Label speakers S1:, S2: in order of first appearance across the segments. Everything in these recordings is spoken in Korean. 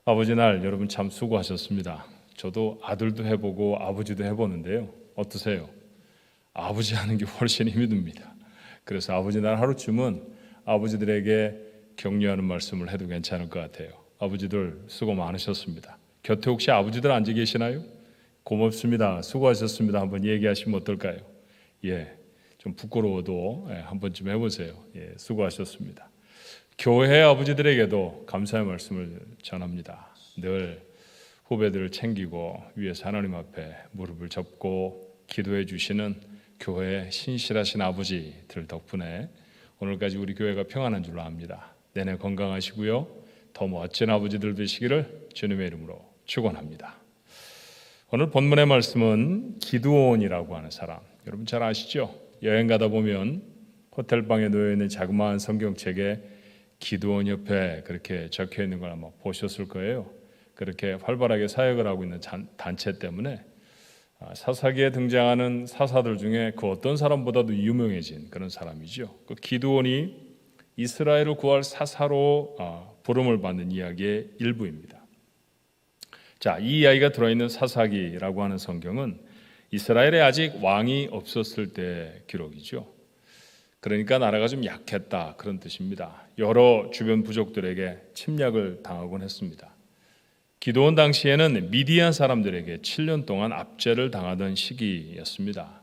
S1: 아버지 날 여러분 참 수고하셨습니다. 저도 아들도 해보고 아버지도 해보는데요. 어떠세요? 아버지 하는 게 훨씬 힘이 듭니다. 그래서 아버지 날 하루쯤은 아버지들에게 격려하는 말씀을 해도 괜찮을 것 같아요. 아버지들 수고 많으셨습니다. 곁에 혹시 아버지들 앉아 계시나요? 고맙습니다. 수고하셨습니다. 한번 얘기하시면 어떨까요? 좀 부끄러워도 한 번쯤 해보세요. 수고하셨습니다. 교회 아버지들에게도 감사의 말씀을 전합니다. 늘 후배들을 챙기고 위에서 하나님 앞에 무릎을 접고 기도해 주시는 교회의 신실하신 아버지들 덕분에 오늘까지 우리 교회가 평안한 줄로 압니다. 내내 건강하시고요. 더 멋진 아버지들 되시기를 주님의 이름으로 축원합니다. 오늘 본문의 말씀은 기드온이라고 하는 사람, 여러분 잘 아시죠? 여행 가다 보면 호텔방에 놓여있는 자그마한 성경책에 기드온 옆에 그렇게 적혀 있는 걸 아마 보셨을 거예요. 그렇게 활발하게 사역을 하고 있는 단체 때문에 사사기에 등장하는 사사들 중에 그 어떤 사람보다도 유명해진 그런 사람이죠. 그 기드온이 이스라엘을 구할 사사로 부름을 받는 이야기의 일부입니다. 자, 이 이야기가 들어있는 사사기라고 하는 성경은 이스라엘에 아직 왕이 없었을 때 기록이죠. 그러니까 나라가 좀 약했다 그런 뜻입니다. 여러 주변 부족들에게 침략을 당하곤 했습니다. 기드온 당시에는 미디안 사람들에게 7년 동안 압제를 당하던 시기였습니다.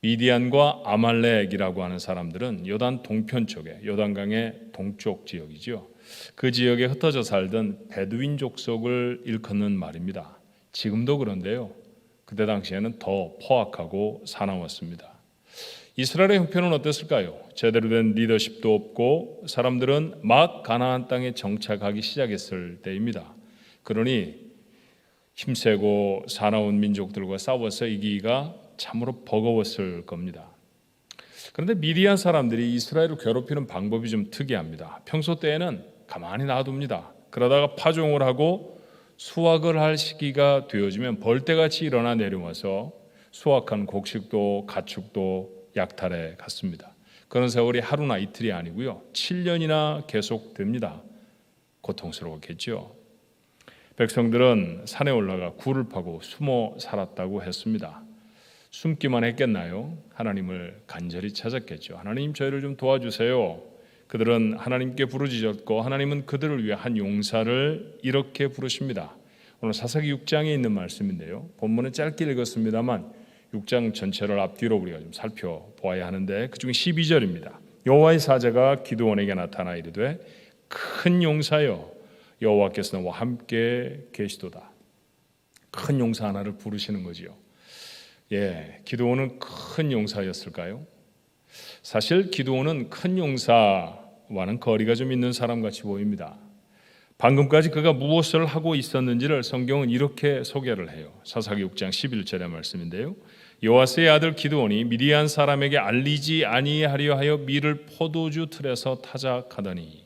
S1: 미디안과 아말렉이라고 하는 사람들은 요단 동편 쪽에, 요단강의 동쪽 지역이죠. 그 지역에 흩어져 살던 베두인 족속을 일컫는 말입니다. 지금도 그런데요. 그때 당시에는 더 포악하고 사나웠습니다. 이스라엘의 형편은 어땠을까요? 제대로 된 리더십도 없고 사람들은 막 가나안 땅에 정착하기 시작했을 때입니다. 그러니 힘세고 사나운 민족들과 싸워서 이기기가 참으로 버거웠을 겁니다. 그런데 미디안 사람들이 이스라엘을 괴롭히는 방법이 좀 특이합니다. 평소 때에는 가만히 놔둡니다. 그러다가 파종을 하고 수확을 할 시기가 되어지면 벌떼같이 일어나 내려와서 수확한 곡식도 가축도 약탈해 갔습니다. 그런 세월이 하루나 이틀이 아니고요. 7년이나 계속됩니다. 고통스러웠겠죠. 백성들은 산에 올라가 굴을 파고 숨어 살았다고 했습니다. 숨기만 했겠나요? 하나님을 간절히 찾았겠죠. 하나님 저희를 좀 도와주세요. 그들은 하나님께 부르짖었고 하나님은 그들을 위해 한 용사를 이렇게 부르십니다. 오늘 사사기 6장에 있는 말씀인데요. 본문은 짧게 읽었습니다만 6장 전체를 앞뒤로 우리가 좀 살펴보아야 하는데 그중에 12절입니다. 여호와의 사자가 기드온에게 나타나 이르되 큰 용사여 여호와께서 너와 함께 계시도다. 큰 용사 하나를 부르시는 거지요. 기드온은 큰 용사였을까요? 사실 기드온은 큰 용사와는 거리가 좀 있는 사람 같이 보입니다. 방금까지 그가 무엇을 하고 있었는지를 성경은 이렇게 소개를 해요. 사사기 6장 11절의 말씀인데요. 요아스의 아들 기드온이 미디안 사람에게 알리지 아니하려 하여 밀을 포도주 틀에서 타작하더니,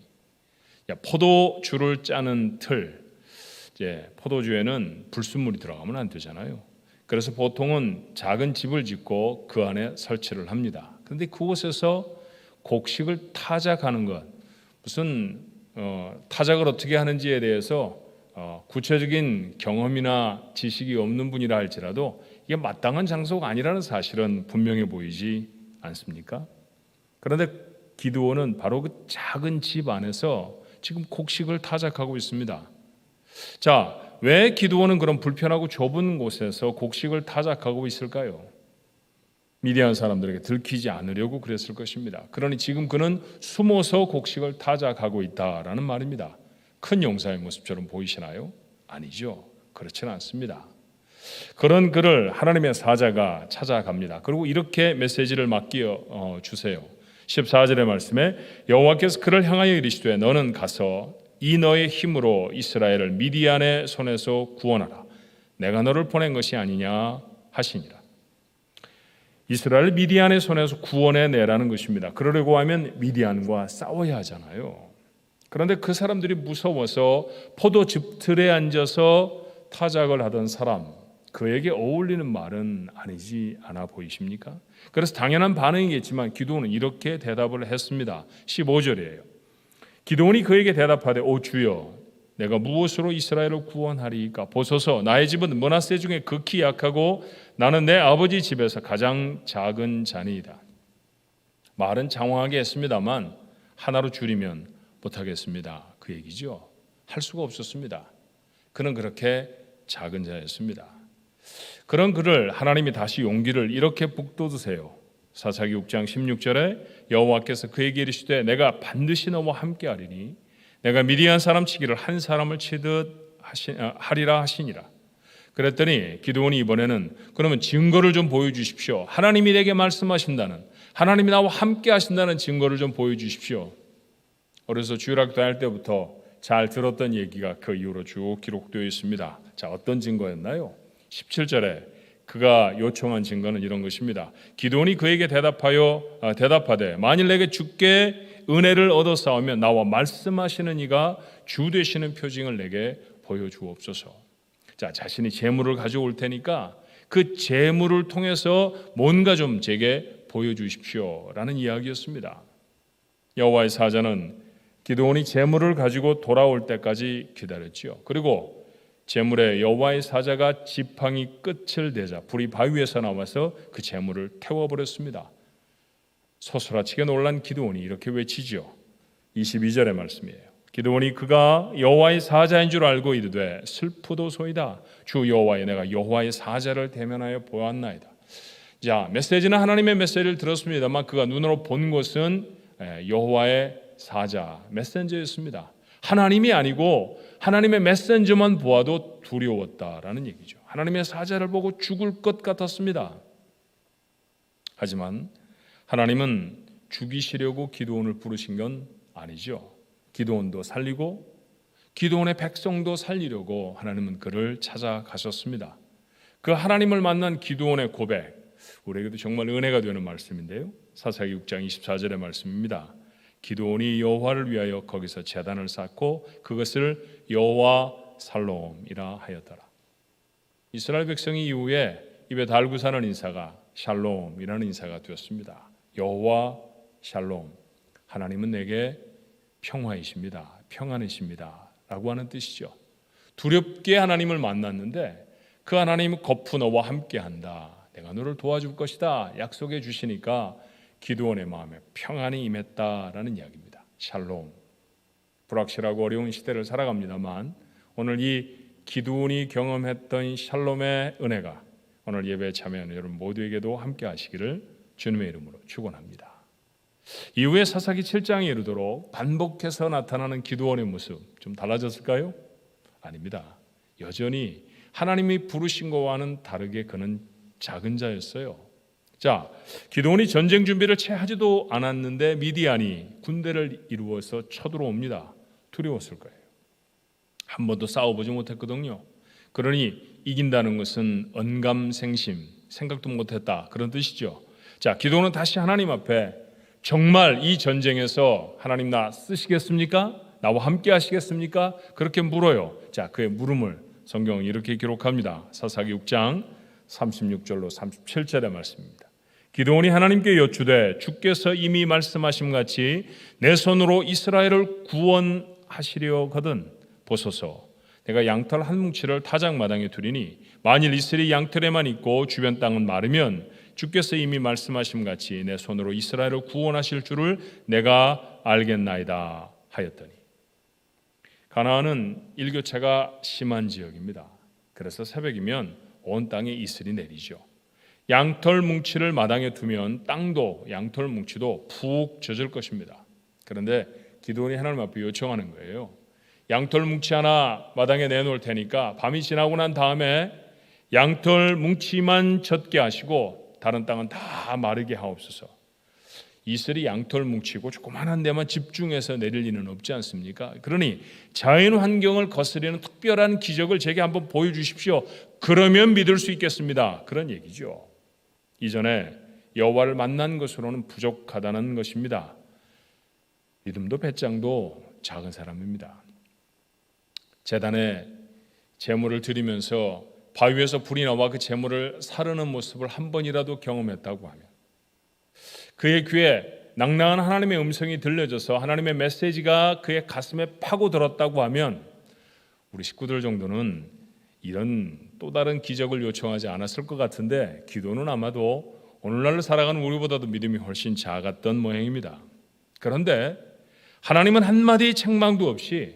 S1: 포도주를 짜는 틀, 포도주에는 불순물이 들어가면 안 되잖아요. 그래서 보통은 작은 집을 짓고 그 안에 설치를 합니다. 그런데 그곳에서 곡식을 타작하는 것, 무슨 타작을 어떻게 하는지에 대해서 구체적인 경험이나 지식이 없는 분이라 할지라도 이게 마땅한 장소가 아니라는 사실은 분명해 보이지 않습니까? 그런데 기드온은 바로 그 작은 집 안에서 지금 곡식을 타작하고 있습니다. 자, 왜 기드온은 그런 불편하고 좁은 곳에서 곡식을 타작하고 있을까요? 미디안 사람들에게 들키지 않으려고 그랬을 것입니다. 그러니 지금 그는 숨어서 곡식을 타작하고 있다라는 말입니다. 큰 용사의 모습처럼 보이시나요? 아니죠. 그렇지는 않습니다. 그런 그를 하나님의 사자가 찾아갑니다. 그리고 이렇게 메시지를 맡겨 주세요. 14절의 말씀에 여호와께서 그를 향하여 이르시되 너는 가서 이 너의 힘으로 이스라엘을 미디안의 손에서 구원하라. 내가 너를 보낸 것이 아니냐 하시니라. 이스라엘 미디안의 손에서 구원해내라는 것입니다. 그러려고 하면 미디안과 싸워야 하잖아요. 그런데 그 사람들이 무서워서 포도즙 틀에 앉아서 타작을 하던 사람, 그에게 어울리는 말은 아니지 않아 보이십니까? 그래서 당연한 반응이겠지만 기드온은 이렇게 대답을 했습니다. 15절이에요. 기드온이 그에게 대답하되 오 주여 내가 무엇으로 이스라엘을 구원하리이까? 보소서, 나의 집은 므낫세 중에 극히 약하고 나는 내 아버지 집에서 가장 작은 자니이다. 말은 장황하게 했습니다만 하나로 줄이면 못하겠습니다. 그 얘기죠. 할 수가 없었습니다. 그는 그렇게 작은 자였습니다. 그런 그를 하나님이 다시 용기를 이렇게 북돋으세요. 사사기 6장 16절에 여호와께서 그에게 이르시되 내가 반드시 너와 함께하리니 내가 미디안 사람 치기를 한 사람을 치듯 하리라 하시니라. 그랬더니 기드온이 이번에는 그러면 증거를 좀 보여주십시오. 하나님이 내게 말씀하신다는, 하나님이 나와 함께 하신다는 증거를 좀 보여주십시오. 어려서 주일학교 할 때부터 잘 들었던 얘기가 그 이후로 쭉 기록되어 있습니다. 자, 어떤 증거였나요? 17절에 그가 요청한 증거는 이런 것입니다. 기드온이 그에게 대답하되 만일 내게 주께 은혜를 얻어 싸우면 나와 말씀하시는 이가 주 되시는 표징을 내게 보여주옵소서. 자, 자신이 재물을 가져올 테니까 그 재물을 통해서 뭔가 좀 제게 보여주십시오라는 이야기였습니다. 여호와의 사자는 기드온이 재물을 가지고 돌아올 때까지 기다렸지요. 그리고 재물에 여호와의 사자가 지팡이 끝을 대자 불이 바위에서 나와서 그 재물을 태워버렸습니다. 소스라치게 놀란 기드온이 이렇게 외치죠. 22절의 말씀이에요. 기드온이 그가 여호와의 사자인 줄 알고 이르되 슬프도소이다. 주 여호와여, 내가 여호와의 사자를 대면하여 보았나이다. 자, 메시지는 하나님의 메시지를 들었습니다만 그가 눈으로 본 것은 여호와의 사자, 메신저였습니다. 하나님이 아니고 하나님의 메신저만 보아도 두려웠다라는 얘기죠. 하나님의 사자를 보고 죽을 것 같았습니다. 하지만 하나님은 죽이시려고 기드온을 부르신 건 아니죠. 기드온도 살리고 기드온의 백성도 살리려고 하나님은 그를 찾아가셨습니다. 그 하나님을 만난 기드온의 고백, 우리에게도 정말 은혜가 되는 말씀인데요. 사사기 6장 24절의 말씀입니다. 기드온이 여호와를 위하여 거기서 제단을 쌓고 그것을 여호와 살롬이라 하였더라. 이스라엘 백성이 이후에 입에 달고 사는 인사가 샬롬이라는 인사가 되었습니다. 여호와 샬롬, 하나님은 내게 평화이십니다, 평안이십니다 라고 하는 뜻이죠. 두렵게 하나님을 만났는데 그 하나님은 거푸 너와 함께한다, 내가 너를 도와줄 것이다 약속해 주시니까 기드온의 마음에 평안이 임했다라는 이야기입니다. 샬롬. 불확실하고 어려운 시대를 살아갑니다만 오늘 이 기드온이 경험했던 샬롬의 은혜가 오늘 예배에 참여하는 여러분 모두에게도 함께 하시기를 주님의 이름으로 축원합니다. 이후에 사사기 7장에 이르도록 반복해서 나타나는 기드온의 모습 좀 달라졌을까요? 아닙니다. 여전히 하나님이 부르신 것과는 다르게 그는 작은 자였어요. 자, 기드온이 전쟁 준비를 채 하지도 않았는데 미디안이 군대를 이루어서 쳐들어옵니다. 두려웠을 거예요. 한 번도 싸워보지 못했거든요. 그러니 이긴다는 것은 언감생심, 생각도 못했다 그런 뜻이죠. 자, 기드온은 다시 하나님 앞에 정말 이 전쟁에서 하나님 나 쓰시겠습니까? 나와 함께 하시겠습니까? 그렇게 물어요. 자, 그의 물음을 성경은 이렇게 기록합니다. 사사기 6장 36절로 37절의 말씀입니다. 기드온이 하나님께 여쭈되 주께서 이미 말씀하신 같이 내 손으로 이스라엘을 구원하시려거든 보소서, 내가 양털 한 뭉치를 타작마당에 두리니 만일 이슬이 양털에만 있고 주변 땅은 마르면 주께서 이미 말씀하신 같이 내 손으로 이스라엘을 구원하실 줄을 내가 알겠나이다 하였더니. 가나안은 일교차가 심한 지역입니다. 그래서 새벽이면 온 땅에 이슬이 내리죠. 양털 뭉치를 마당에 두면 땅도 양털 뭉치도 푹 젖을 것입니다. 그런데 기드온이 하나님 앞에 요청하는 거예요. 양털 뭉치 하나 마당에 내놓을 테니까 밤이 지나고 난 다음에 양털 뭉치만 젖게 하시고 다른 땅은 다 마르게 하옵소서. 이슬이 양털 뭉치고 조그만한 데만 집중해서 내릴 리는 없지 않습니까? 그러니 자연 환경을 거스르는 특별한 기적을 제게 한번 보여주십시오. 그러면 믿을 수 있겠습니다. 그런 얘기죠. 이전에 여호와를 만난 것으로는 부족하다는 것입니다. 믿음도 배짱도 작은 사람입니다. 제단에 제물을 드리면서 바위에서 불이 나와 그 제물을 사르는 모습을 한 번이라도 경험했다고 하면, 그의 귀에 낭낭한 하나님의 음성이 들려져서 하나님의 메시지가 그의 가슴에 파고들었다고 하면 우리 식구들 정도는 이런 또 다른 기적을 요청하지 않았을 것 같은데 기도는 아마도 오늘날 살아가는 우리보다도 믿음이 훨씬 작았던 모양입니다. 그런데 하나님은 한마디 책망도 없이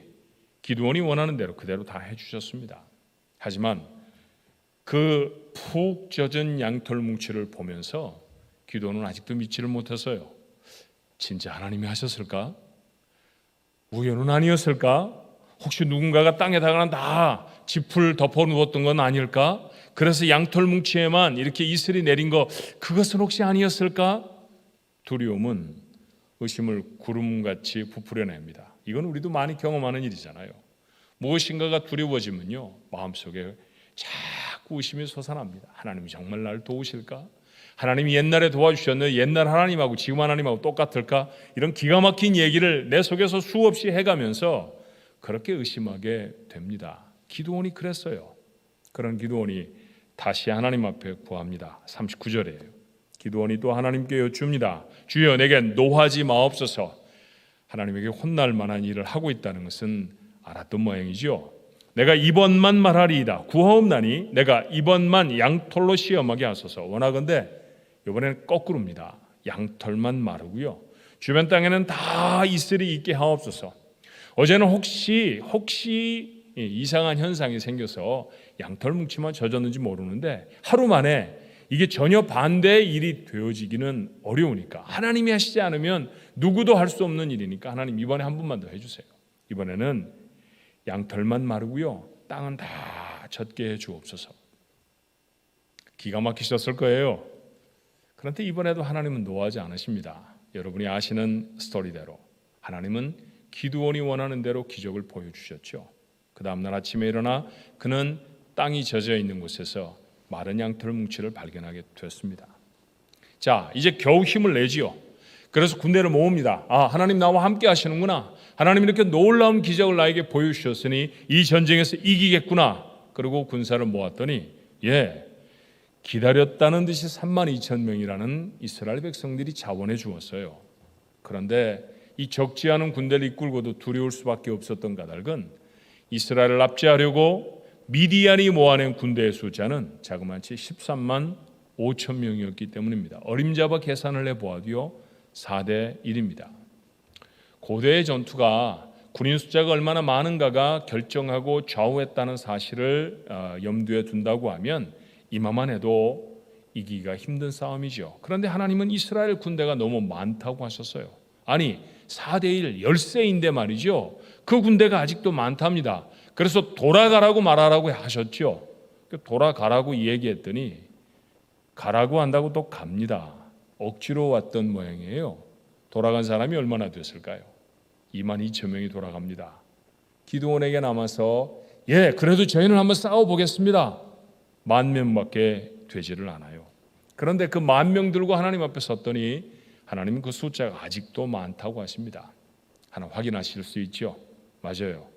S1: 기드온이 원하는 대로 그대로 다 해주셨습니다. 하지만 그 푹 젖은 양털 뭉치를 보면서 기드온은 아직도 믿지를 못했어요. 진짜 하나님이 하셨을까? 우연은 아니었을까? 혹시 누군가가 땅에다가 다 짚을 덮어 누웠던 건 아닐까? 그래서 양털 뭉치에만 이렇게 이슬이 내린 거 그것은 혹시 아니었을까? 두려움은 의심을 구름같이 부풀어냅니다. 이건 우리도 많이 경험하는 일이잖아요. 무엇인가가 두려워지면요 마음속에 자꾸 의심이 솟아납니다. 하나님이 정말 나를 도우실까? 하나님이 옛날에 도와주셨는데 옛날 하나님하고 지금 하나님하고 똑같을까? 이런 기가 막힌 얘기를 내 속에서 수없이 해가면서 그렇게 의심하게 됩니다. 기드온이 그랬어요. 그런 기드온이 다시 하나님 앞에 구합니다. 39절이에요. 기드온이 또 하나님께 여쭙니다. 주여 내게 노하지 마옵소서. 하나님에게 혼날 만한 일을 하고 있다는 것은 알았던 모양이죠. 내가 이번만 말하리이다. 구하옵나니 내가 이번만 양털로 시험하게 하소서. 원하건대 이번에는 거꾸로입니다. 양털만 마르고요. 주변 땅에는 다 이슬이 있게 하옵소서. 어제는 혹시 이상한 현상이 생겨서 양털 뭉치만 젖었는지 모르는데 하루 만에 이게 전혀 반대의 일이 되어지기는 어려우니까 하나님이 하시지 않으면 누구도 할 수 없는 일이니까 하나님 이번에 한 번만 더 해주세요. 이번에는 양털만 마르고요. 땅은 다 젖게 해 주옵소서. 기가 막히셨을 거예요. 그런데 이번에도 하나님은 노하지 않으십니다. 여러분이 아시는 스토리대로 하나님은 기드온이 원하는 대로 기적을 보여주셨죠. 그 다음날 아침에 일어나 그는 땅이 젖어 있는 곳에서 마른 양털 뭉치를 발견하게 됐습니다. 자, 이제 겨우 힘을 내지요. 그래서 군대를 모읍니다. 아, 하나님 나와 함께 하시는구나. 하나님 이렇게 놀라운 기적을 나에게 보여주셨으니 이 전쟁에서 이기겠구나. 그리고 군사를 모았더니 기다렸다는 듯이 32,000명이라는 이스라엘 백성들이 자원해 주었어요. 그런데 이 적지 않은 군대를 이끌고도 두려울 수밖에 없었던 까닭은 이스라엘을 압제하려고 미디안이 모아낸 군대의 숫자는 자그마치 13만 5천 명이었기 때문입니다. 어림잡아 계산을 해보아도요 4대 1입니다. 고대의 전투가 군인 숫자가 얼마나 많은가가 결정하고 좌우했다는 사실을 염두에 둔다고 하면 이마만 해도 이기기가 힘든 싸움이죠. 그런데 하나님은 이스라엘 군대가 너무 많다고 하셨어요. 아니 4대 1, 10세인데 말이죠. 그 군대가 아직도 많답니다. 그래서 돌아가라고 말하라고 하셨죠. 돌아가라고 얘기했더니 가라고 한다고 또 갑니다. 억지로 왔던 모양이에요. 돌아간 사람이 얼마나 됐을까요? 22,000명이 돌아갑니다. 기드온에게 남아서 그래도 저희는 한번 싸워보겠습니다. 10,000명밖에 되지를 않아요. 그런데 그 10,000명 들고 하나님 앞에 섰더니 하나님은 그 숫자가 아직도 많다고 하십니다. 하나 확인하실 수 있죠? 맞아요.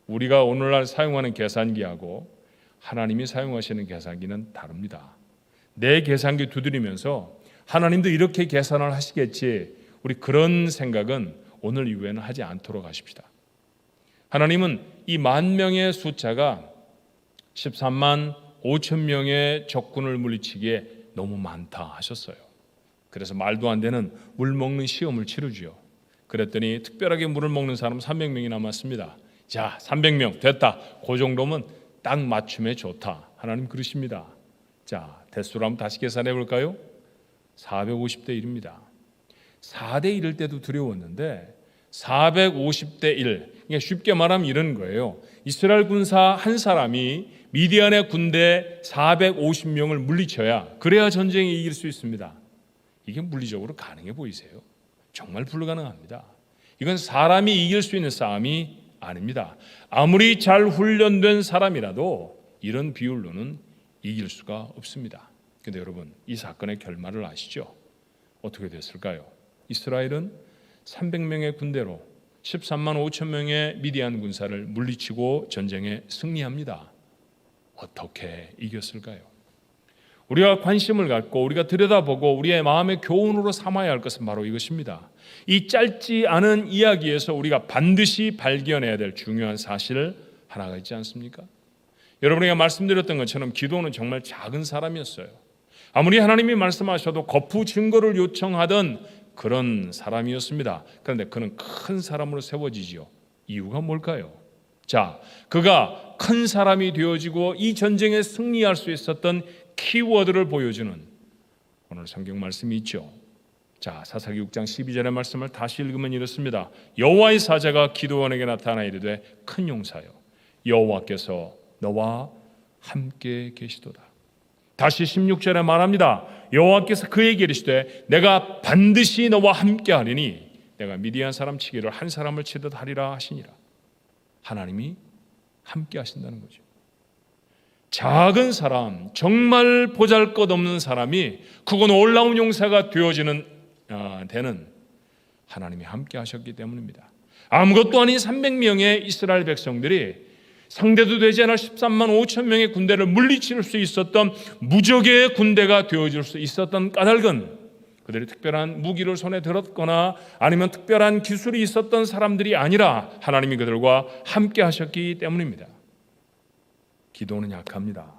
S1: 우리가 오늘날 사용하는 계산기하고 하나님이 사용하시는 계산기는 다릅니다. 내 계산기 두드리면서 하나님도 이렇게 계산을 하시겠지, 우리 그런 생각은 오늘 이후에는 하지 않도록 하십시다. 하나님은 이 10,000명의 숫자가 13만 5천 명의 적군을 물리치기에 너무 많다 하셨어요. 그래서 말도 안 되는 물 먹는 시험을 치르지요. 그랬더니 특별하게 물을 먹는 사람은 300명이 남았습니다. 자, 300명 됐다. 그 정도면 딱 맞춤에 좋다. 하나님 그러십니다. 자, 대수로 한번 다시 계산해 볼까요? 450대 1입니다. 4대 1일 때도 두려웠는데 450대 1. 그러니까 쉽게 말하면 이런 거예요. 이스라엘 군사 한 사람이 미디안의 군대 450명을 물리쳐야 그래야 전쟁에 이길 수 있습니다. 이게 물리적으로 가능해 보이세요? 정말 불가능합니다. 이건 사람이 이길 수 있는 싸움이 아닙니다. 아무리 잘 훈련된 사람이라도 이런 비율로는 이길 수가 없습니다. 그런데 여러분, 이 사건의 결말을 아시죠? 어떻게 됐을까요? 이스라엘은 300명의 군대로 13만 5천 명의 미디안 군사를 물리치고 전쟁에 승리합니다. 어떻게 이겼을까요? 우리가 관심을 갖고 우리가 들여다보고 우리의 마음의 교훈으로 삼아야 할 것은 바로 이것입니다. 이 짧지 않은 이야기에서 우리가 반드시 발견해야 될 중요한 사실을 하나가 있지 않습니까? 여러분에게 말씀드렸던 것처럼 기도는 정말 작은 사람이었어요. 아무리 하나님이 말씀하셔도 거푸 증거를 요청하던 그런 사람이었습니다. 그런데 그는 큰 사람으로 세워지지요. 이유가 뭘까요? 자, 그가 큰 사람이 되어지고 이 전쟁에 승리할 수 있었던 키워드를 보여주는 오늘 성경 말씀이 있죠. 자, 사사기 6장 12절의 말씀을 다시 읽으면 이렇습니다. 여호와의 사자가 기드온에게 나타나 이르되 큰 용사여, 여호와께서 너와 함께 계시도다. 다시 16절에 말합니다. 여호와께서 그에게 이르시되 내가 반드시 너와 함께 하리니 내가 미디안 사람 치기를 한 사람을 치듯 하리라 하시니라. 하나님이 함께 하신다는 거죠. 작은 사람, 정말 보잘것없는 사람이 크고 놀라운 용사가 되어지는 되는 하나님이 함께 하셨기 때문입니다. 아무것도 아닌 300명의 이스라엘 백성들이 상대도 되지 않을 13만 5천 명의 군대를 물리칠 수 있었던 무적의 군대가 되어줄 수 있었던 까닭은 그들이 특별한 무기를 손에 들었거나 아니면 특별한 기술이 있었던 사람들이 아니라 하나님이 그들과 함께 하셨기 때문입니다. 기도는 약합니다.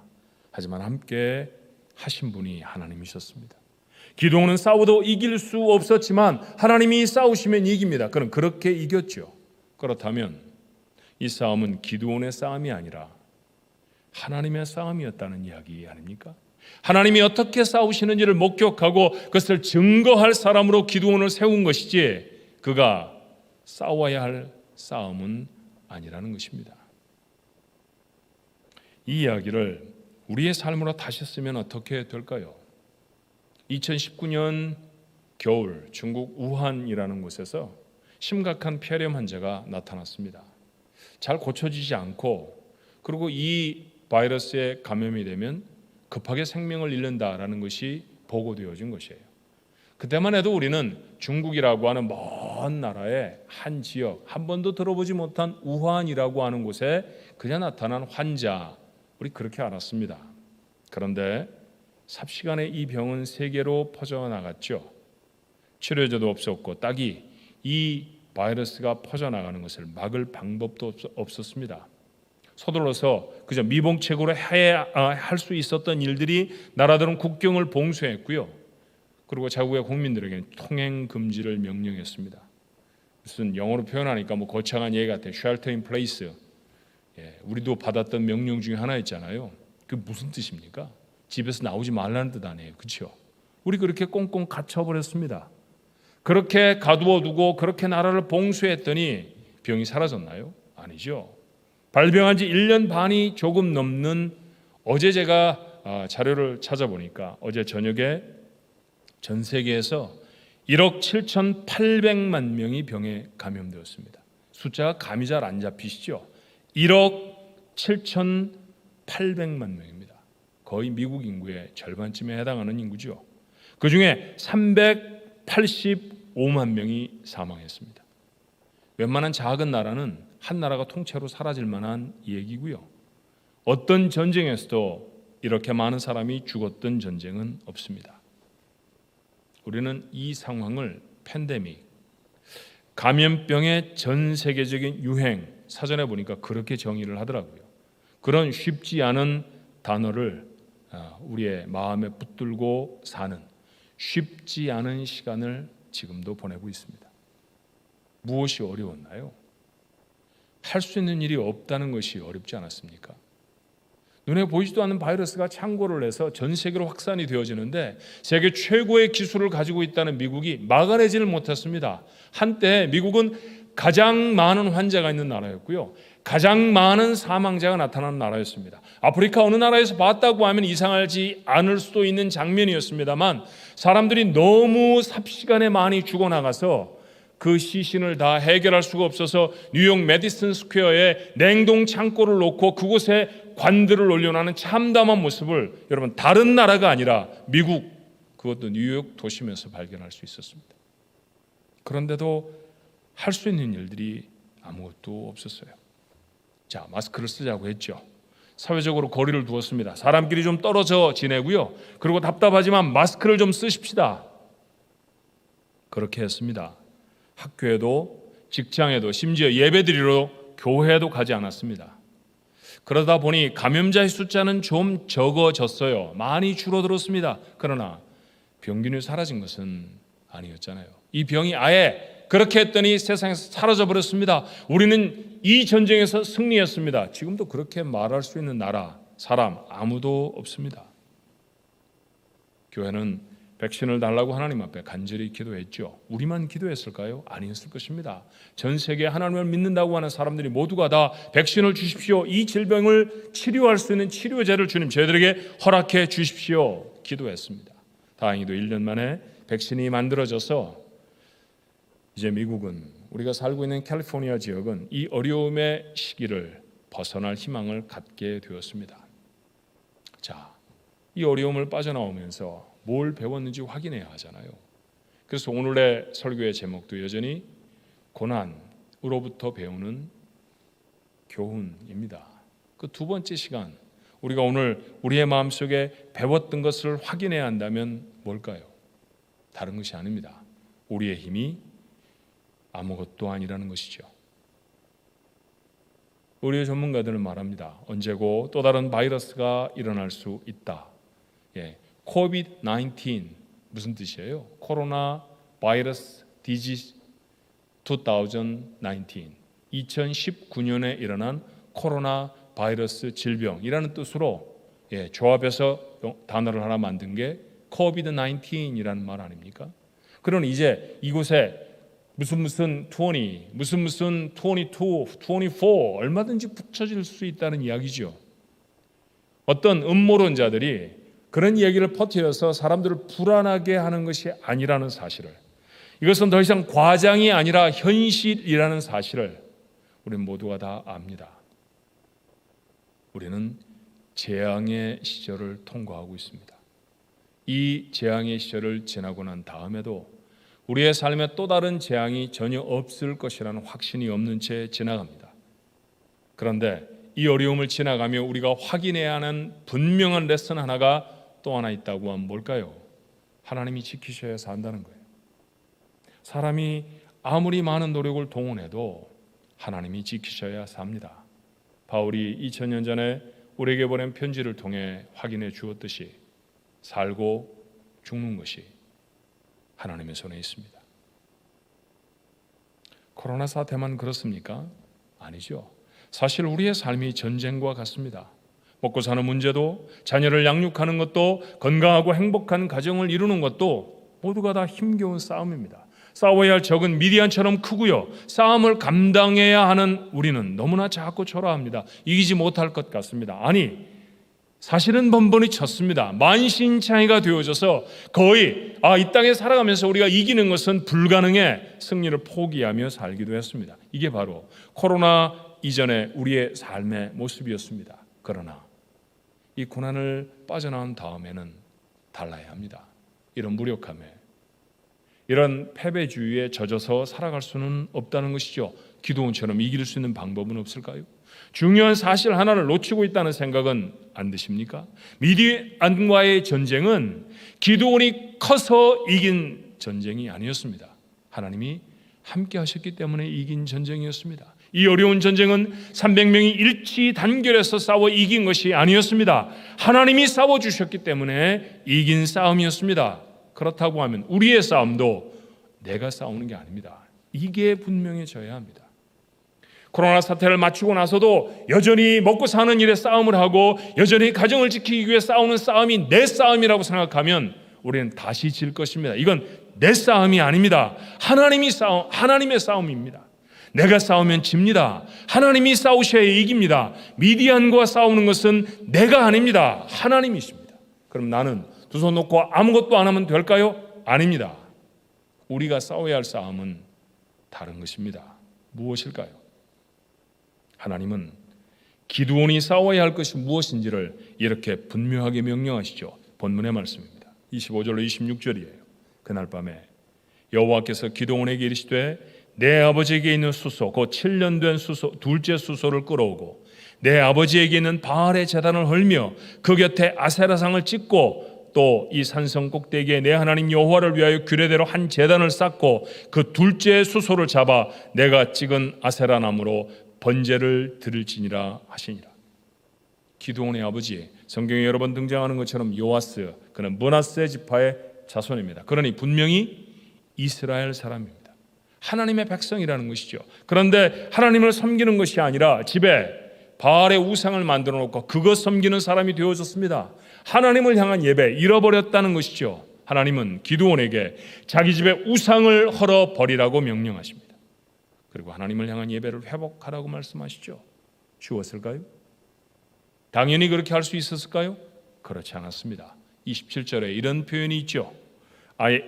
S1: 하지만 함께 하신 분이 하나님이셨습니다. 기도는 싸워도 이길 수 없었지만 하나님이 싸우시면 이깁니다. 그럼 그렇게 이겼죠. 그렇다면 이 싸움은 기드온의 싸움이 아니라 하나님의 싸움이었다는 이야기 아닙니까? 하나님이 어떻게 싸우시는지를 목격하고 그것을 증거할 사람으로 기드온을 세운 것이지 그가 싸워야 할 싸움은 아니라는 것입니다. 이 이야기를 우리의 삶으로 다시 쓰면 어떻게 될까요? 2019년 겨울 중국 우한이라는 곳에서 심각한 폐렴 환자가 나타났습니다. 잘 고쳐지지 않고 그리고 이 바이러스에 감염이 되면 급하게 생명을 잃는다라는 것이 보고되어진 것이에요. 그때만 해도 우리는 중국이라고 하는 먼 나라의 한 지역, 한 번도 들어보지 못한 우한이라고 하는 곳에 그냥 나타난 환자, 우리 그렇게 알았습니다. 그런데 삽시간에 이 병은 세계로 퍼져나갔죠. 치료제도 없었고 딱히 이 바이러스가 퍼져나가는 것을 막을 방법도 없었습니다. 서둘러서 그저 미봉책으로 해야 할 수 있었던 일들이 나라들은 국경을 봉쇄했고요. 그리고 자국의 국민들에게는 통행 금지를 명령했습니다. 무슨 영어로 표현하니까 뭐 거창한 얘기 같아요. shelter in place. 우리도 받았던 명령 중에 하나 있잖아요. 그게 무슨 뜻입니까? 집에서 나오지 말라는 뜻 아니에요. 그렇죠? 우리 그렇게 꽁꽁 갇혀버렸습니다. 그렇게 가두어두고 그렇게 나라를 봉쇄했더니 병이 사라졌나요? 아니죠. 발병한 지 1년 반이 조금 넘는 어제 제가 자료를 찾아보니까 어제 저녁에 전 세계에서 1억 7,800만 명이 병에 감염되었습니다. 숫자가 감이 잘 안 잡히시죠? 1억 7,800만 명입니다. 거의 미국 인구의 절반쯤에 해당하는 인구죠. 그중에 385만 명이 사망했습니다. 웬만한 작은 나라는 한 나라가 통째로 사라질 만한 얘기고요. 어떤 전쟁에서도 이렇게 많은 사람이 죽었던 전쟁은 없습니다. 우리는 이 상황을 팬데믹, 감염병의 전 세계적인 유행, 사전에 보니까 그렇게 정의를 하더라고요. 그런 쉽지 않은 단어를 우리의 마음에 붙들고 사는 쉽지 않은 시간을 지금도 보내고 있습니다. 무엇이 어려웠나요? 할 수 있는 일이 없다는 것이 어렵지 않았습니까? 눈에 보이지도 않는 바이러스가 창궐을 해서 전 세계로 확산이 되어지는데 세계 최고의 기술을 가지고 있다는 미국이 막아내지를 못했습니다. 한때 미국은 가장 많은 환자가 있는 나라였고요. 가장 많은 사망자가 나타나는 나라였습니다. 아프리카 어느 나라에서 봤다고 하면 이상하지 않을 수도 있는 장면이었습니다만 사람들이 너무 삽시간에 많이 죽어나가서 그 시신을 다 해결할 수가 없어서 뉴욕 메디슨 스퀘어에 냉동 창고를 놓고 그곳에 관들을 올려놓는 참담한 모습을 여러분 다른 나라가 아니라 미국, 그것도 뉴욕 도심에서 발견할 수 있었습니다. 그런데도 할 수 있는 일들이 아무것도 없었어요. 자, 마스크를 쓰자고 했죠. 사회적으로 거리를 두었습니다. 사람끼리 좀 떨어져 지내고요. 그리고 답답하지만 마스크를 좀 쓰십시다. 그렇게 했습니다. 학교에도 직장에도 심지어 예배드리러 교회에도 가지 않았습니다. 그러다 보니 감염자의 숫자는 좀 적어졌어요. 많이 줄어들었습니다. 그러나 병균이 사라진 것은 아니었잖아요. 이 병이 아예 그렇게 했더니 세상에서 사라져 버렸습니다. 우리는 이 전쟁에서 승리했습니다. 지금도 그렇게 말할 수 있는 나라, 사람 아무도 없습니다. 교회는 백신을 달라고 하나님 앞에 간절히 기도했죠. 우리만 기도했을까요? 아니었을 것입니다. 전 세계 하나님을 믿는다고 하는 사람들이 모두가 다 백신을 주십시오. 이 질병을 치료할 수 있는 치료제를 주님 저희들에게 허락해 주십시오. 기도했습니다. 다행히도 1년 만에 백신이 만들어져서 이제 미국은, 우리가 살고 있는 캘리포니아 지역은 이 어려움의 시기를 벗어날 희망을 갖게 되었습니다. 자, 이 어려움을 빠져나오면서 뭘 배웠는지 확인해야 하잖아요. 그래서 오늘의 설교의 제목도 여전히 고난으로부터 배우는 교훈입니다. 그 두 번째 시간, 우리가 오늘 우리의 마음속에 배웠던 것을 확인해야 한다면 뭘까요? 다른 것이 아닙니다. 우리의 힘이 아무것도 아니라는 것이죠. 의료 전문가들은 말합니다. 언제고 또 다른 바이러스가 일어날 수 있다. COVID-19 무슨 뜻이에요? 코로나 바이러스 디지즈 2019 2019년에 일어난 코로나 바이러스 질병이라는 뜻으로 조합해서 단어를 하나 만든 게 COVID-19이라는 말 아닙니까? 그러니 이제 이곳에 무슨 20, 무슨 22, 24 얼마든지 붙여질 수 있다는 이야기죠. 어떤 음모론자들이 그런 얘기를 퍼뜨려서 사람들을 불안하게 하는 것이 아니라는 사실을, 이것은 더 이상 과장이 아니라 현실이라는 사실을 우리는 모두가 다 압니다. 우리는 재앙의 시절을 통과하고 있습니다. 이 재앙의 시절을 지나고 난 다음에도 우리의 삶에 또 다른 재앙이 전혀 없을 것이라는 확신이 없는 채 지나갑니다. 그런데 이 어려움을 지나가며 우리가 확인해야 하는 분명한 레슨 하나가 또 하나 있다고 하면 뭘까요? 하나님이 지키셔야 산다는 거예요. 사람이 아무리 많은 노력을 동원해도 하나님이 지키셔야 삽니다. 바울이 2000년 전에 우리에게 보낸 편지를 통해 확인해 주었듯이 살고 죽는 것이 하나님의 손에 있습니다. 코로나 사태만 그렇습니까? 아니죠. 사실 우리의 삶이 전쟁과 같습니다. 먹고 사는 문제도, 자녀를 양육하는 것도, 건강하고 행복한 가정을 이루는 것도 모두가 다 힘겨운 싸움입니다. 싸워야 할 적은 미디안처럼 크고요, 싸움을 감당해야 하는 우리는 너무나 작고 초라합니다. 이기지 못할 것 같습니다. 아니, 사실은 번번이 쳤습니다. 만신창이가 되어져서 거의 이 땅에 살아가면서 우리가 이기는 것은 불가능해 승리를 포기하며 살기도 했습니다. 이게 바로 코로나 이전의 우리의 삶의 모습이었습니다. 그러나 이 고난을 빠져나온 다음에는 달라야 합니다. 이런 무력함에, 이런 패배주의에 젖어서 살아갈 수는 없다는 것이죠. 기도원처럼 이길 수 있는 방법은 없을까요? 중요한 사실 하나를 놓치고 있다는 생각은 안 드십니까? 미디안과의 전쟁은 기도원이 커서 이긴 전쟁이 아니었습니다. 하나님이 함께 하셨기 때문에 이긴 전쟁이었습니다. 이 어려운 전쟁은 300명이 일치 단결해서 싸워 이긴 것이 아니었습니다. 하나님이 싸워주셨기 때문에 이긴 싸움이었습니다. 그렇다고 하면 우리의 싸움도 내가 싸우는 게 아닙니다. 이게 분명해져야 합니다. 코로나 사태를 마치고 나서도 여전히 먹고 사는 일에 싸움을 하고 여전히 가정을 지키기 위해 싸우는 싸움이 내 싸움이라고 생각하면 우리는 다시 질 것입니다. 이건 내 싸움이 아닙니다. 하나님의 싸움입니다. 내가 싸우면 집니다. 하나님이 싸우셔야 이깁니다. 미디안과 싸우는 것은 내가 아닙니다. 하나님이십니다. 그럼 나는 두 손 놓고 아무것도 안 하면 될까요? 아닙니다. 우리가 싸워야 할 싸움은 다른 것입니다. 무엇일까요? 하나님은 기드온이 싸워야 할 것이 무엇인지를 이렇게 분명하게 명령하시죠. 본문의 말씀입니다. 25절로 26절이에요. 그날 밤에 여호와께서 기드온에게 이르시되 내 아버지에게 있는 수소 곧 7년 된 수소 둘째 수소를 끌어오고 내 아버지에게 있는 바알의 제단을 헐며 그 곁에 아세라상을 찍고 또 이 산성 꼭대기에 내 하나님 여호와를 위하여 규례대로 한 제단을 쌓고 그 둘째 수소를 잡아 내가 찍은 아세라 나무로 번제를 드릴지니라 하시니라. 기드온의 아버지, 성경에 여러 번 등장하는 것처럼 요아스, 그는 므낫세 지파의 자손입니다. 그러니 분명히 이스라엘 사람입니다. 하나님의 백성이라는 것이죠. 그런데 하나님을 섬기는 것이 아니라 집에 바알의 우상을 만들어 놓고 그것 섬기는 사람이 되어졌습니다. 하나님을 향한 예배 잃어버렸다는 것이죠. 하나님은 기드온에게 자기 집에 우상을 헐어버리라고 명령하십니다. 그리고 하나님을 향한 예배를 회복하라고 말씀하시죠. 쉬웠을까요? 당연히 그렇게 할 수 있었을까요? 그렇지 않았습니다. 27절에 이런 표현이 있죠.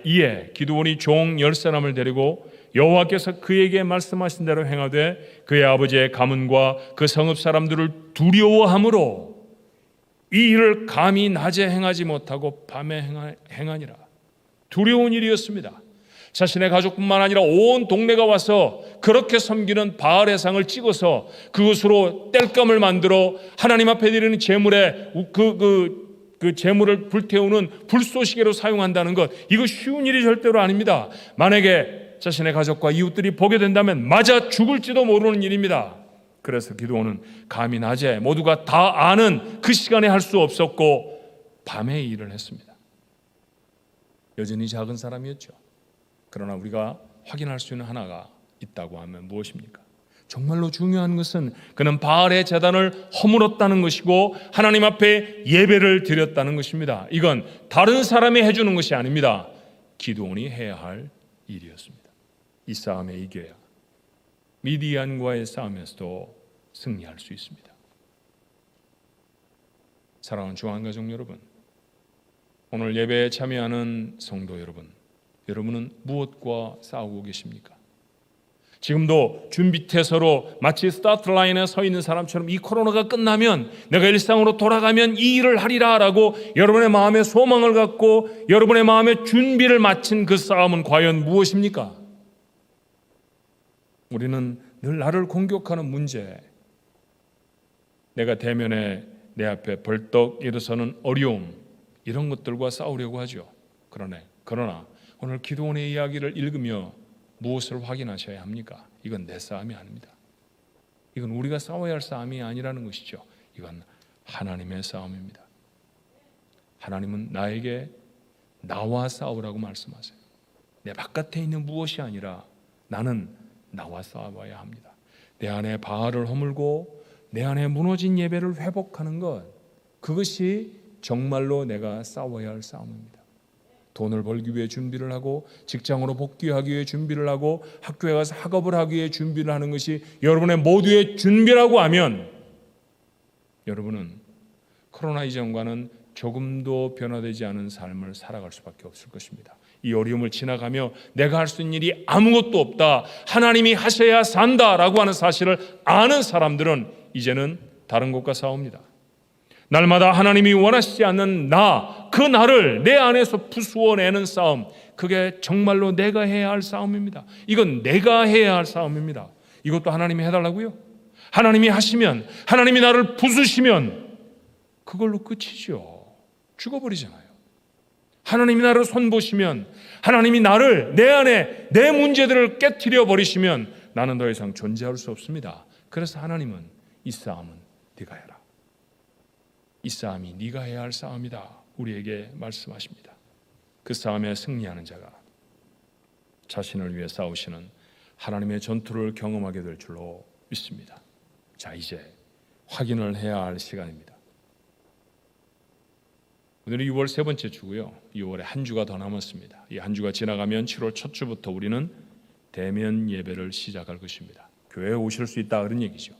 S1: 이에 기드온이 종 10사람을 데리고 여호와께서 그에게 말씀하신 대로 행하되 그의 아버지의 가문과 그 성읍 사람들을 두려워함으로 이 일을 감히 낮에 행하지 못하고 밤에 행하니라. 두려운 일이었습니다. 자신의 가족뿐만 아니라 온 동네가 와서 그렇게 섬기는 바알의 상을 찍어서 그것으로 땔감을 만들어 하나님 앞에 드리는 제물에 그 제물을 불태우는 불쏘시개로 사용한다는 것, 이거 쉬운 일이 절대로 아닙니다. 만약에 자신의 가족과 이웃들이 보게 된다면 맞아 죽을지도 모르는 일입니다. 그래서 기드온은 감히 낮에 모두가 다 아는 그 시간에 할 수 없었고 밤에 일을 했습니다. 여전히 작은 사람이었죠. 그러나 우리가 확인할 수 있는 하나가 있다고 하면 무엇입니까? 정말로 중요한 것은 그는 바알의 제단을 허물었다는 것이고 하나님 앞에 예배를 드렸다는 것입니다. 이건 다른 사람이 해주는 것이 아닙니다. 기드온이 해야 할 일이었습니다. 이 싸움에 이겨야 미디안과의 싸움에서도 승리할 수 있습니다. 사랑하는 중앙가족 여러분, 오늘 예배에 참여하는 성도 여러분, 여러분은 무엇과 싸우고 계십니까? 지금도 준비태서로 마치 스타트 라인에 서 있는 사람처럼 이 코로나가 끝나면 내가 일상으로 돌아가면 이 일을 하리라 라고 여러분의 마음에 소망을 갖고 여러분의 마음에 준비를 마친 그 싸움은 과연 무엇입니까? 우리는 늘 나를 공격하는 문제, 내가 대면에 내 앞에 벌떡 일어서는 어려움, 이런 것들과 싸우려고 하죠. 그러나 오늘 기드온의 이야기를 읽으며 무엇을 확인하셔야 합니까? 이건 내 싸움이 아닙니다. 이건 우리가 싸워야 할 싸움이 아니라는 것이죠. 이건 하나님의 싸움입니다. 하나님은 나에게 나와 싸우라고 말씀하세요. 내 바깥에 있는 무엇이 아니라 나는 나와 싸워야 합니다. 내 안에 바알을 허물고 내 안에 무너진 예배를 회복하는 것, 그것이 정말로 내가 싸워야 할 싸움입니다. 돈을 벌기 위해 준비를 하고 직장으로 복귀하기 위해 준비를 하고 학교에 가서 학업을 하기 위해 준비를 하는 것이 여러분의 모두의 준비라고 하면 여러분은 코로나 이전과는 조금도 변화되지 않은 삶을 살아갈 수밖에 없을 것입니다. 이 어려움을 지나가며 내가 할 수 있는 일이 아무것도 없다, 하나님이 하셔야 산다라고 하는 사실을 아는 사람들은 이제는 다른 것과 싸웁니다. 날마다 하나님이 원하시지 않는 그 나를 내 안에서 부수어내는 싸움, 그게 정말로 내가 해야 할 싸움입니다. 이건 내가 해야 할 싸움입니다. 이것도 하나님이 해달라고요? 하나님이 하시면, 하나님이 나를 부수시면 그걸로 끝이죠. 죽어버리잖아요. 하나님이 나를 손보시면, 하나님이 나를 내 안에 내 문제들을 깨트려 버리시면 나는 더 이상 존재할 수 없습니다. 그래서 하나님은 이 싸움은 네가 해라, 이 싸움이 네가 해야 할 싸움이다, 우리에게 말씀하십니다. 그 싸움에 승리하는 자가 자신을 위해 싸우시는 하나님의 전투를 경험하게 될 줄로 믿습니다. 자, 이제 확인을 해야 할 시간입니다. 오늘은 6월 세 번째 주고요. 6월에 한 주가 더 남았습니다. 이 한 주가 지나가면 7월 첫 주부터 우리는 대면 예배를 시작할 것입니다. 교회에 오실 수 있다, 그런 얘기죠.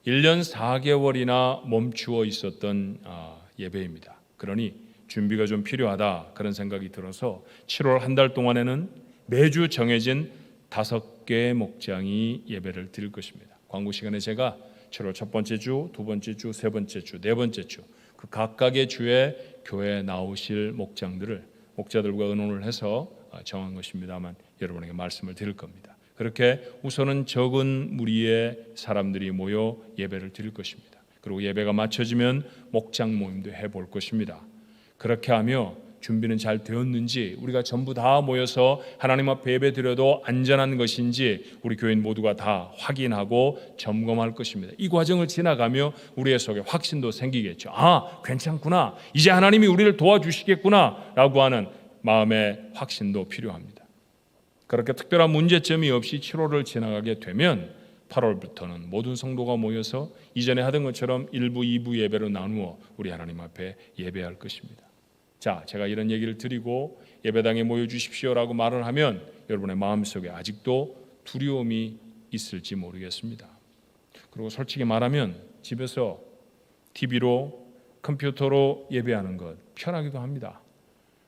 S1: 1년 4개월이나 멈추어 있었던 예배입니다. 그러니 준비가 좀 필요하다, 그런 생각이 들어서 7월 한 달 동안에는 매주 정해진 5개의 목장이 예배를 드릴 것입니다. 광고 시간에 제가 7월 첫 번째 주, 두 번째 주, 세 번째 주, 네 번째 주, 그 각각의 주에 교회에 나오실 목자들과 의논을 해서 정한 것입니다만 여러분에게 말씀을 드릴 겁니다. 그렇게 우선은 적은 무리의 사람들이 모여 예배를 드릴 것입니다. 그리고 예배가 마쳐지면 목장 모임도 해볼 것입니다. 그렇게 하며 준비는 잘 되었는지, 우리가 전부 다 모여서 하나님 앞에 예배드려도 안전한 것인지 우리 교인 모두가 다 확인하고 점검할 것입니다. 이 과정을 지나가며 우리의 속에 확신도 생기겠죠. 아, 괜찮구나, 이제 하나님이 우리를 도와주시겠구나 라고 하는 마음의 확신도 필요합니다. 그렇게 특별한 문제점이 없이 7월을 지나가게 되면 8월부터는 모든 성도가 모여서 이전에 하던 것처럼 1부, 2부 예배로 나누어 우리 하나님 앞에 예배할 것입니다. 자, 제가 이런 얘기를 드리고 예배당에 모여주십시오라고 말을 하면 여러분의 마음속에 아직도 두려움이 있을지 모르겠습니다. 그리고 솔직히 말하면 집에서 TV로, 컴퓨터로 예배하는 것 편하기도 합니다.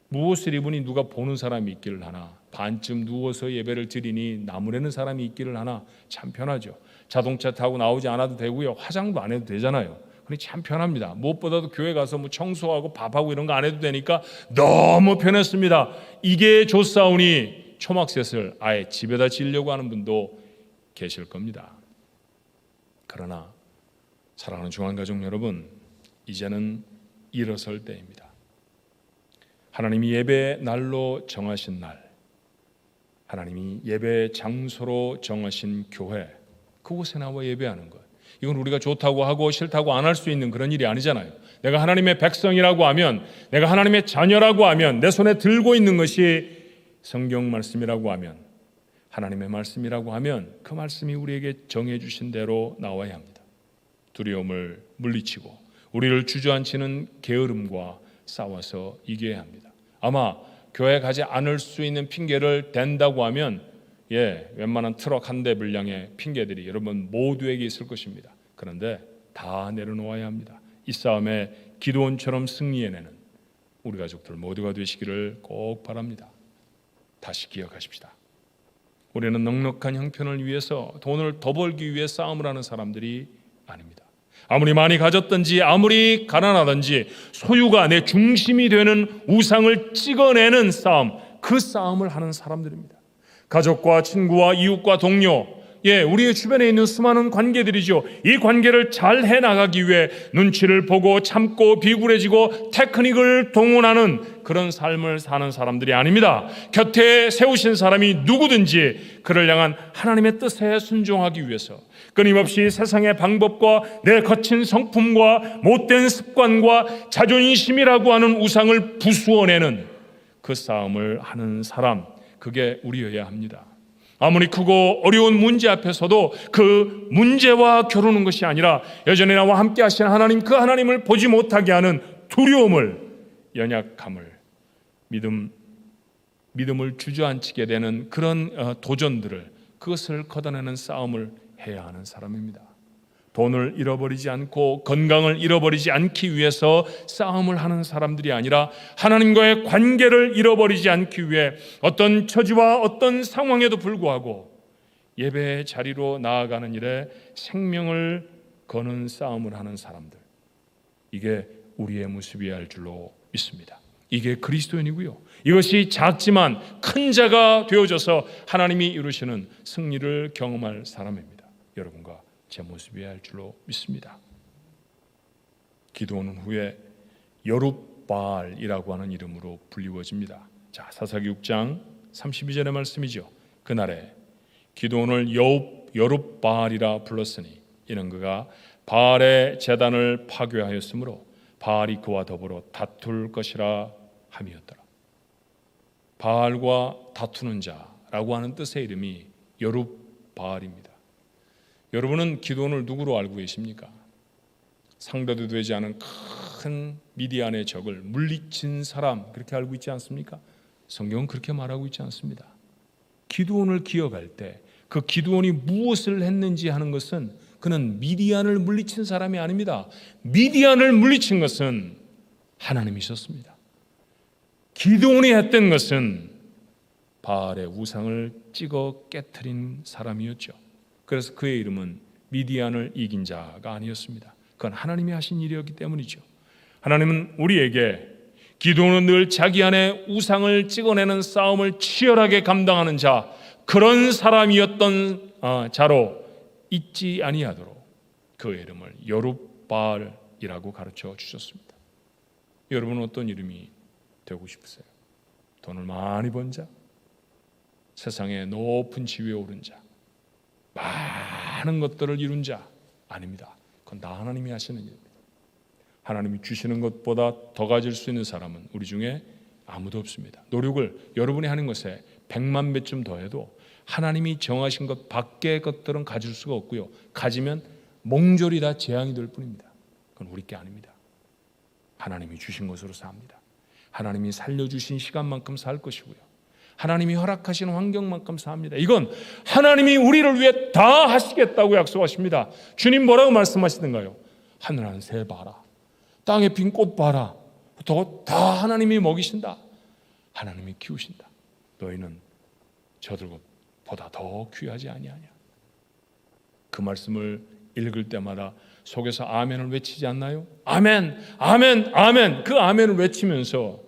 S1: 무엇을 입으니 누가 보는 사람이 있기를 하나, 반쯤 누워서 예배를 드리니 나무래는 사람이 있기를 하나, 참 편하죠. 자동차 타고 나오지 않아도 되고요, 화장도 안 해도 되잖아요. 참 편합니다. 무엇보다도 교회 가서 뭐 청소하고 밥하고 이런 거 안 해도 되니까 너무 편했습니다. 이게 좋사오니 초막셋을 아예 집에다 지으려고 하는 분도 계실 겁니다. 그러나 사랑하는 중앙가족 여러분, 이제는 일어설 때입니다. 하나님이 예배 날로 정하신 날, 하나님이 예배 장소로 정하신 교회, 그곳에 나와 예배하는 것, 이건 우리가 좋다고 하고 싫다고 안 할 수 있는 그런 일이 아니잖아요. 내가 하나님의 백성이라고 하면, 내가 하나님의 자녀라고 하면, 내 손에 들고 있는 것이 성경 말씀이라고 하면, 하나님의 말씀이라고 하면 그 말씀이 우리에게 정해주신 대로 나와야 합니다. 두려움을 물리치고 우리를 주저앉히는 게으름과 싸워서 이겨야 합니다. 아마 교회 가지 않을 수 있는 핑계를 댄다고 하면 웬만한 트럭 한 대 분량의 핑계들이 여러분 모두에게 있을 것입니다. 그런데 다 내려놓아야 합니다. 이 싸움에 기드온처럼 승리해내는 우리 가족들 모두가 되시기를 꼭 바랍니다. 다시 기억하십시다. 우리는 넉넉한 형편을 위해서, 돈을 더 벌기 위해 싸움을 하는 사람들이 아닙니다. 아무리 많이 가졌든지 아무리 가난하든지 소유가 내 중심이 되는 우상을 찍어내는 싸움, 그 싸움을 하는 사람들입니다. 가족과 친구와 이웃과 동료, 우리의 주변에 있는 수많은 관계들이죠. 이 관계를 잘 해나가기 위해 눈치를 보고 참고 비굴해지고 테크닉을 동원하는 그런 삶을 사는 사람들이 아닙니다. 곁에 세우신 사람이 누구든지 그를 향한 하나님의 뜻에 순종하기 위해서 끊임없이 세상의 방법과 내 거친 성품과 못된 습관과 자존심이라고 하는 우상을 부수어내는 그 싸움을 하는 사람, 그게 우리여야 합니다. 아무리 크고 어려운 문제 앞에서도 그 문제와 겨루는 것이 아니라 여전히 나와 함께 하신 하나님, 그 하나님을 보지 못하게 하는 두려움을, 연약함을, 믿음을 주저앉히게 되는 그런 도전들을, 그것을 걷어내는 싸움을 해야 하는 사람입니다. 돈을 잃어버리지 않고 건강을 잃어버리지 않기 위해서 싸움을 하는 사람들이 아니라 하나님과의 관계를 잃어버리지 않기 위해 어떤 처지와 어떤 상황에도 불구하고 예배의 자리로 나아가는 일에 생명을 거는 싸움을 하는 사람들, 이게 우리의 모습이어야 할 줄로 믿습니다. 이게 그리스도인이고요, 이것이 작지만 큰 자가 되어져서 하나님이 이루시는 승리를 경험할 사람입니다. 여러분과 제 모습이어야 할 줄로 믿습니다. 기드온은 후에 여룹바알이라고 하는 이름으로 불리워집니다. 자, 사사기 6장 32절의 말씀이죠. 그날에 기드온을 여룹바알이라 불렀으니 이는 그가 바알의 제단을 파괴하였으므로 바알이 그와 더불어 다툴 것이라 함이었더라. 바알과 다투는 자라고 하는 뜻의 이름이 여룹바알입니다. 여러분은 기드온을 누구로 알고 계십니까? 상대도 되지 않은 큰 미디안의 적을 물리친 사람, 그렇게 알고 있지 않습니까? 성경은 그렇게 말하고 있지 않습니다. 기드온을 기억할 때 그 기드온이 무엇을 했는지 하는 것은 그는 미디안을 물리친 사람이 아닙니다. 미디안을 물리친 것은 하나님이셨습니다. 기드온이 했던 것은 바알의 우상을 찍어 깨트린 사람이었죠. 그래서 그의 이름은 미디안을 이긴 자가 아니었습니다. 그건 하나님이 하신 일이었기 때문이죠. 하나님은 우리에게 기드온은 늘 자기 안에 우상을 찍어내는 싸움을 치열하게 감당하는 자, 그런 사람이었던 자로 잊지 아니하도록 그의 이름을 여룹바알이라고 가르쳐 주셨습니다. 여러분은 어떤 이름이 되고 싶으세요? 돈을 많이 번 자, 세상의 높은 지위에 오른 자, 많은 것들을 이룬 자? 아닙니다. 그건 다 하나님이 하시는 일입니다. 하나님이 주시는 것보다 더 가질 수 있는 사람은 우리 중에 아무도 없습니다. 노력을 여러분이 하는 것에 100만 배쯤 더해도 하나님이 정하신 것 밖의 것들은 가질 수가 없고요. 가지면 몽졸이 다 재앙이 될 뿐입니다. 그건 우리 게 아닙니다. 하나님이 주신 것으로 삽니다. 하나님이 살려주신 시간만큼 살 것이고요. 하나님이 허락하신 환경만큼 삽니다. 이건 하나님이 우리를 위해 다 하시겠다고 약속하십니다. 주님 뭐라고 말씀하시던가요? 하늘 안 새 봐라, 땅에 핀 꽃 봐라, 다 하나님이 먹이신다. 하나님이 키우신다. 너희는 저들보다 더 귀하지 아니하냐. 그 말씀을 읽을 때마다 속에서 아멘을 외치지 않나요? 아멘, 아멘, 아멘. 그 아멘을 외치면서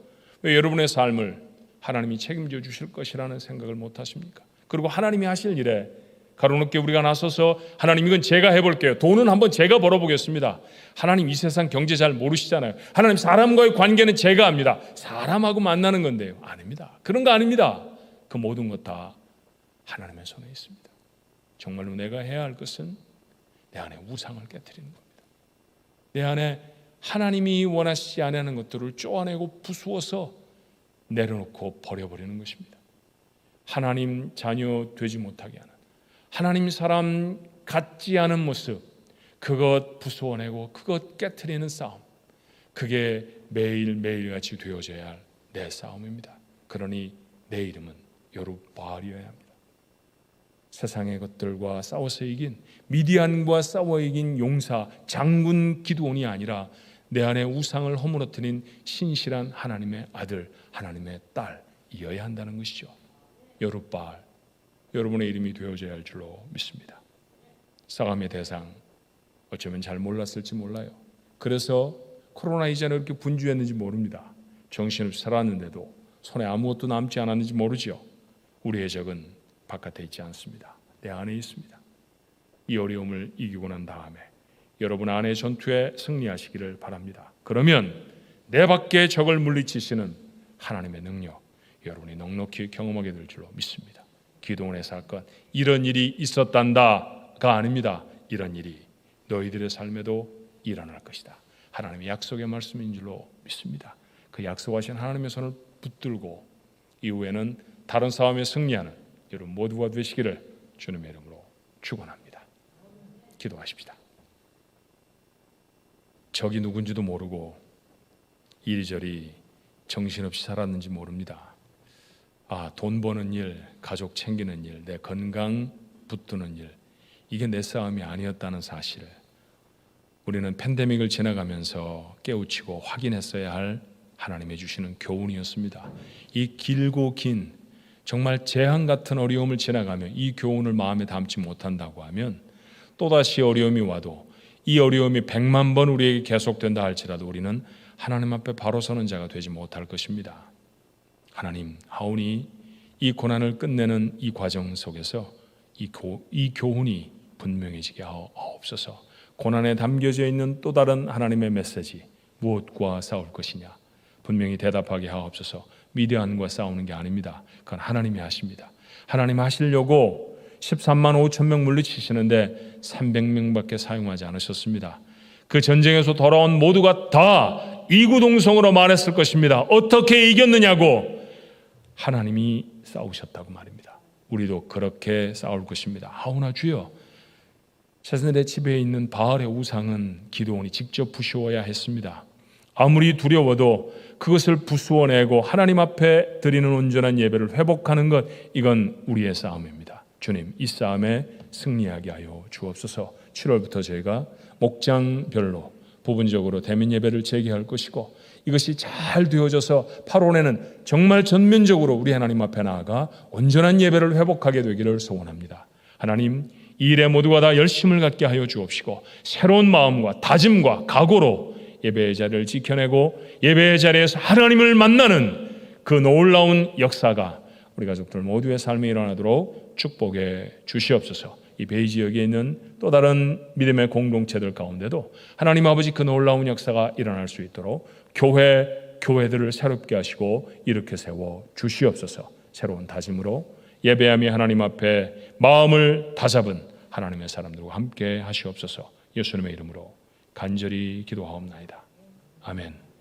S1: 왜 여러분의 삶을 하나님이 책임져 주실 것이라는 생각을 못 하십니까? 그리고 하나님이 하실 일에 가로놓게 우리가 나서서 하나님 이건 제가 해볼게요. 돈은 한번 제가 벌어보겠습니다. 하나님 이 세상 경제 잘 모르시잖아요. 하나님 사람과의 관계는 제가 합니다. 사람하고 만나는 건데요. 아닙니다. 그런 거 아닙니다. 그 모든 것 다 하나님의 손에 있습니다. 정말로 내가 해야 할 것은 내 안에 우상을 깨트리는 겁니다. 내 안에 하나님이 원하시지 않는 것들을 쪼아내고 부수어서 내려놓고 버려버리는 것입니다. 하나님 자녀 되지 못하게 하는, 하나님 사람 같지 않은 모습, 그것 부수어내고 그것 깨트리는 싸움, 그게 매일매일같이 되어져야 할 내 싸움입니다. 그러니 내 이름은 여룹바알이어야 합니다. 세상의 것들과 싸워서 이긴, 미디안과 싸워 이긴 용사 장군 기드온이 아니라 내 안에 우상을 허물어뜨린 신실한 하나님의 아들, 하나님의 딸이어야 한다는 것이죠. 여룹바알, 여러분의 이름이 되어져야 할 줄로 믿습니다. 싸움의 대상 어쩌면 잘 몰랐을지 몰라요. 그래서 코로나 이전에 이렇게 분주했는지 모릅니다. 정신없이 살았는데도 손에 아무것도 남지 않았는지 모르죠. 우리의 적은 바깥에 있지 않습니다. 내 안에 있습니다. 이 어려움을 이기고 난 다음에 여러분 안의 전투에 승리하시기를 바랍니다. 그러면 내 밖의 적을 물리치시는 하나님의 능력, 여러분이 넉넉히 경험하게 될 줄로 믿습니다. 기도원의 사건, 이런 일이 있었단다가 아닙니다. 이런 일이 너희들의 삶에도 일어날 것이다. 하나님의 약속의 말씀인 줄로 믿습니다. 그 약속하신 하나님의 손을 붙들고 이후에는 다른 싸움에 승리하는 여러분 모두가 되시기를 주님의 이름으로 축원합니다. 기도하십시다. 적이 누군지도 모르고 이리저리 정신없이 살았는지 모릅니다. 돈 버는 일, 가족 챙기는 일, 내 건강 붙드는 일, 이게 내 싸움이 아니었다는 사실을 우리는 팬데믹을 지나가면서 깨우치고 확인했어야 할 하나님의 주시는 교훈이었습니다. 이 길고 긴 정말 재앙 같은 어려움을 지나가며 이 교훈을 마음에 담지 못한다고 하면 또다시 어려움이 와도 이 어려움이 100만 번 우리에게 계속된다 할지라도 우리는 하나님 앞에 바로 서는 자가 되지 못할 것입니다. 하나님, 하오니 이 고난을 끝내는 이 과정 속에서 이 교훈이 분명해지게 하옵소서. 고난에 담겨져 있는 또 다른 하나님의 메시지, 무엇과 싸울 것이냐, 분명히 대답하게 하옵소서. 미디안과 싸우는 게 아닙니다. 그건 하나님이 하십니다. 하나님 하시려고 13만 5천 명 물리치시는데 300명밖에 사용하지 않으셨습니다. 그 전쟁에서 돌아온 모두가 다 이구동성으로 말했을 것입니다. 어떻게 이겼느냐고 하나님이 싸우셨다고 말입니다. 우리도 그렇게 싸울 것입니다. 하오나 주여, 자신들의 집에 있는 바알의 우상은 기드온이 직접 부수어야 했습니다. 아무리 두려워도 그것을 부수어내고 하나님 앞에 드리는 온전한 예배를 회복하는 것, 이건 우리의 싸움입니다. 주님, 이 싸움에 승리하게 하여 주옵소서. 7월부터 저희가 목장별로 부분적으로 대면 예배를 재개할 것이고 이것이 잘 되어져서 8월에는 정말 전면적으로 우리 하나님 앞에 나아가 온전한 예배를 회복하게 되기를 소원합니다. 하나님, 이 일에 모두가 다 열심을 갖게 하여 주옵시고 새로운 마음과 다짐과 각오로 예배의 자리를 지켜내고 예배의 자리에서 하나님을 만나는 그 놀라운 역사가 우리 가족들 모두의 삶에 일어나도록 축복해 주시옵소서. 이 베이 지역에 있는 또 다른 믿음의 공동체들 가운데도 하나님 아버지 그 놀라운 역사가 일어날 수 있도록 교회 교회들을 새롭게 하시고 일으켜 세워 주시옵소서. 새로운 다짐으로 예배함이 하나님 앞에 마음을 다잡은 하나님의 사람들과 함께 하시옵소서. 예수님의 이름으로 간절히 기도하옵나이다. 아멘.